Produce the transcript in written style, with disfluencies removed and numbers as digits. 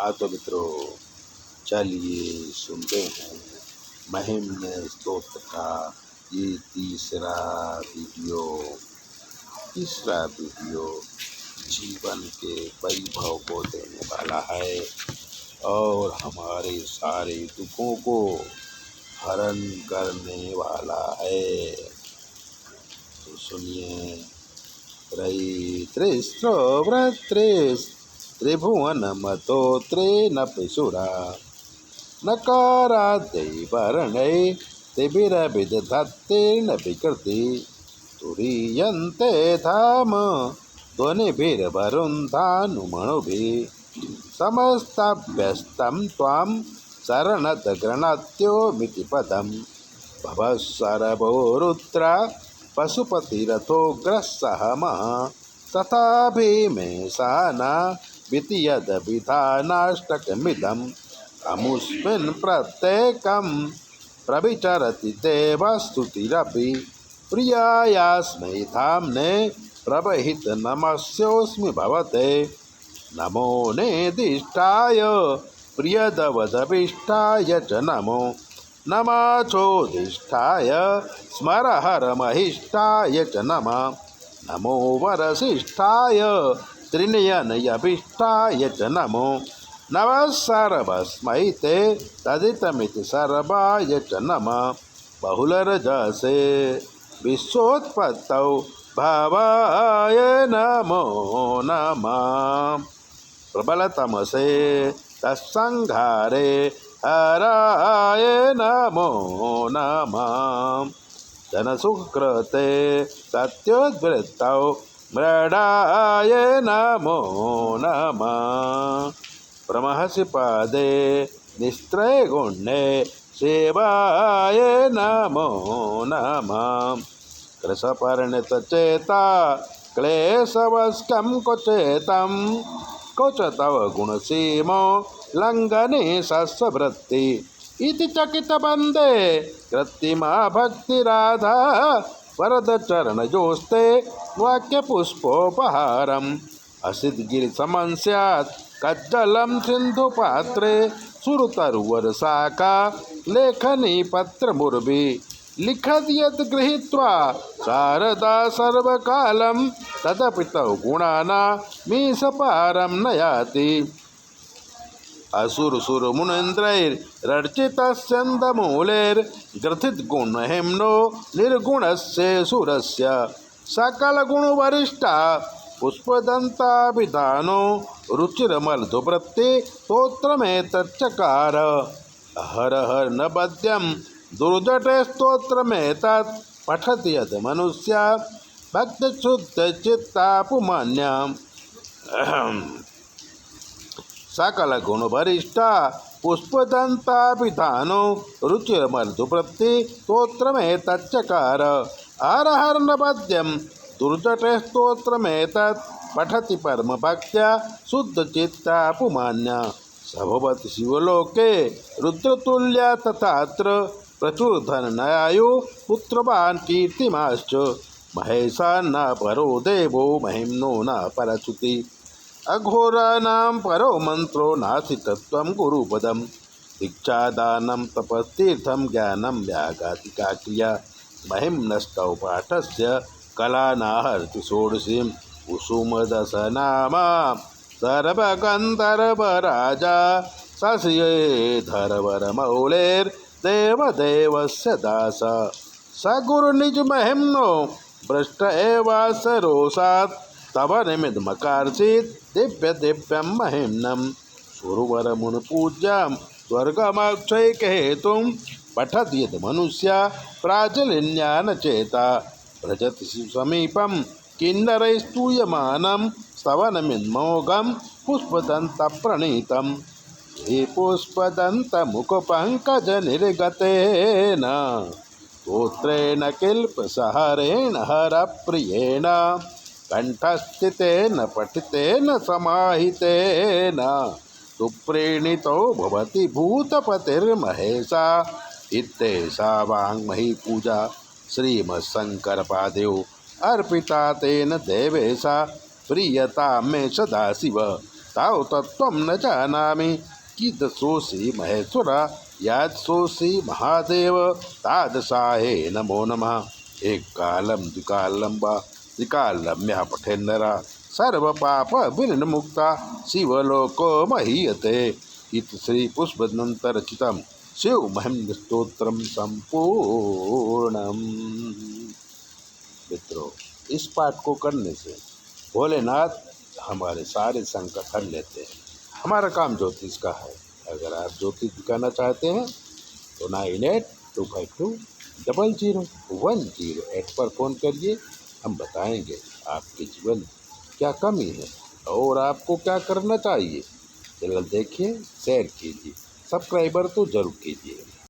हाँ तो मित्रों, चलिए सुनते हैं महिम स्तोत्र का ये तीसरा वीडियो जीवन के वैभव को देने वाला है और हमारे सारे दुखों को हरण करने वाला है। तो सुनिए। त्रैस्त्रो त्रिभुवनमतो त्रेनपिसुरा नकाराद्यै वर्णै तिभिरभिदधत्तेन विकृति तुरीयन्ते धाम ध्वनिभिर्वरुन्धानुमणुभिः समस्ताभ्यस्तं त्वां शरणदगृह्णात्योमिति पदं भवः शरभो रुद्रा पशुपतिरथोग्रः मः तथा भीमे सहना विधियदभिधानाष्टकमिदम् अमुस्मिन् प्रत्येकं प्रविचरति देवस्तुतिरपि प्रियायास्मै धाम्ने प्रवहित नमस्योऽस्मि भवते नमो नेदिष्टाय प्रियदवदभिष्टाय च नमो नमोऽचोदिष्टाय स्मरहरमहिष्टाय च नमः नमो वरसिष्ठाय त्रिनयनयभिष्टाय च नमो नमः सर्वस्मै ते तदितमिति सर्वाय च नमः बहुलरजसे विश्वोत्पत्तौ भावाय नमो नमः प्रबलतमसे तत्संहारे हराय नमो नमः जनसुकृते सत्योद्वृत्तौ मृडाय नमो नमः प्रमहसि पादे निस्त्रैगुण्ये सेवाय नमो नमः कृशपर्णितचेता क्लेशवस्कं क्वच तव गुणसीमो लंघने सस्ववृत्ति इति चकितबन्दे कृत्रिमा भक्तिराधा वरदचरणयोस्ते वाक्यपुष्पोपहारम् असिद्गिरिसमं स्यात् कज्जलं सिन्धुपात्रे सुरतरुवरशाखा लेखनी पत्रमुर्वी लिखद यत् गृहीत्वा शारदा सर्वकालं तदपि तौ गुणाना मीशपारं न याति असुरसुरमुनीन्द्रैरर्चितस्यन्दमूलैर्ग्रथितगुणहेम्नो निर्गुणस्य सुरस्य सकलगुणवरिष्ठा पुष्पदन्ताभिधानो रुचिरमलधुवृत्ति स्तोत्रमेतच्चकार हर हर न बद्यं दुर्जटे स्तोत्रमेतत् पठति यद् मनुष्या भक्तशुद्धचित्ता पुमान्याम् सकल गुण वरिष्ठा पुष्पदंताभिधानो रुचिरमर्धुवृत्ति स्तोत्रमेतच्चकार हर हर नपद्यं दुर्जटे स्तोत्रमेतत् पठति परम भक्त्या शुद्धचित्ता पुमान्या सभवति शिवलोके रुद्रतुल्या तथात्र प्रचुरधननयायु पुत्रवान् कीर्तिमाश्च महेशान्न परो देवो महिम्नो न परच्युति अघोराणां परो मंत्रो नास्ति तत्त्वं गुरुपदं दीक्षादानं तपस्तीर्थं ज्ञानं व्याघातिका क्रिया महिम्नस्तौ पाठस्य कलानाहर्ति षोडशीं कुसुमदशनामा सर्वगन्धर्वराजा शशिधरवरमौलेर्देवदेवस्य दास स गुरुनिजमहिम्नो भ्रष्ट एवास रोषात् तव निमित्तमकार्षीत् दिव्यं महिम्नं सुरवरमुनिपूज्यां स्वर्गमक्षयकेतुं पठति यद् मनुष्या प्राचलिन्यानचेता व्रजति समीपं किन्नरैस्तूयमानं स्तवनमिन्मोघं पुष्पदन्तप्रणीतं हे पुष्पदन्तमुखपङ्कजनिर्गतेन स्तोत्रेण किल्पसहरेण हरप्रियेण कंठस्थितेन पठितेन समाहितेन सुप्रीणितो भवति भूतपतिर्महेशा इत्येषा वाङ्मयी पूजा श्रीमत्शङ्करपादयो अर्पिता तेन देवेशा प्रीयतां मे सदाशिव ताव तत्त्वं न जानामि कीदृशोऽसि महेश्वर यादृशोऽसि महादेव तादृशाय नमो नमः। एक कालं द्विकालं वा त्रिकालं यः पठेन्नरः सर्वपापविनिर्मुक्ता शिवलोको महीयते। इति श्री पुष्पदंतरचितं शिव महिम्न स्तोत्रम संपूर्णम। मित्रों, इस पाठ को करने से भोलेनाथ हमारे सारे संकट हर लेते हैं। हमारा काम ज्योतिष का है। अगर आप ज्योतिष दिखाना चाहते हैं तो 9825200108 पर फ़ोन करिए। हम बताएंगे आपके जीवन में क्या कमी है और आपको क्या करना चाहिए। चैनल देखिए, शेयर कीजिए, सब्सक्राइबर तो जरूर कीजिए।